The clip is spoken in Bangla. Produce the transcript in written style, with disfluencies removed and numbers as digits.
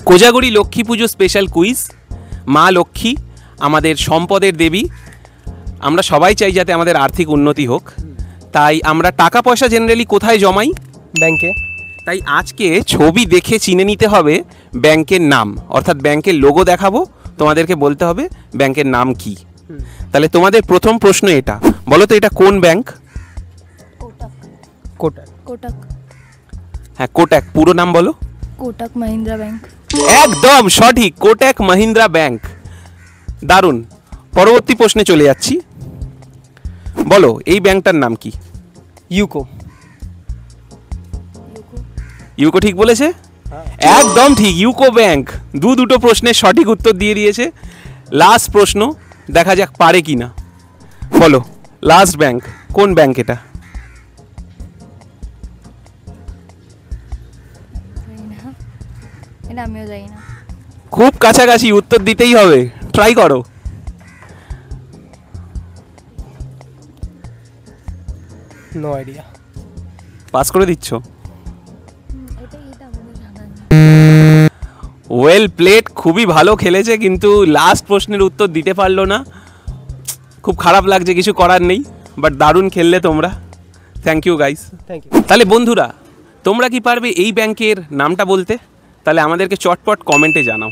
কোজাগরি লক্ষ্মী পুজো স্পেশাল কুইজ। মা লক্ষ্মী আমাদের সম্পদের দেবী, আমরা সবাই চাই যাতে আমাদের আর্থিক উন্নতি হোক, তাই আমরা টাকা পয়সা জেনারেলি কোথায় জমাই? ব্যাংকে। তাই আজকে ছবি দেখে চিনে নিতে হবে ব্যাংকের নাম, অর্থাৎ ব্যাংকের লোগো দেখাবো, তোমাদেরকে বলতে হবে ব্যাংকের নাম কি। তাহলে তোমাদের প্রথম প্রশ্ন এটা, বলো তো এটা কোন ব্যাংক? কোটাক। কোটাক। হ্যাঁ কোটাক, পুরো নাম বলো। কোটাক মাহিন্দ্রা ব্যাংক। একদম সঠিক, কোটাক মাহিন্দ্রা ব্যাংক। দারুণ। পরবর্তী প্রশ্নে চলে যাচ্ছি, বলো এই ব্যাংকটার নাম কি? ইউকো। ইউকো ঠিক বলেছে, একদম ঠিক, ইউকো ব্যাংক। দুটো প্রশ্নের সঠিক উত্তর দিয়ে দিয়েছে। লাস্ট প্রশ্ন, দেখা যাক পারে কি না। বলো লাস্ট ব্যাংক কোন ব্যাংক এটা? এটা আমিও জানি না। খুব কাছাকাছি, উত্তর দিতেই হবে, ট্রাই করো। No idea. পাস করে দিচ্ছ? এটা আমাদের জানা নেই। ওয়েল প্লেড, খুবই ভালো খেলেছে, কিন্তু লাস্ট প্রশ্নের উত্তর দিতে পারলো না। খুব খারাপ লাগছে, কিছু করার নেই, বাট দারুণ খেললে তোমরা। Thank you guys. Thank you. তাহলে বন্ধুরা, তোমরা কি পারবে এই ব্যাংকের নামটা বলতে? তাহলে আমাদেরকে চটপট কমেন্টে জানাও।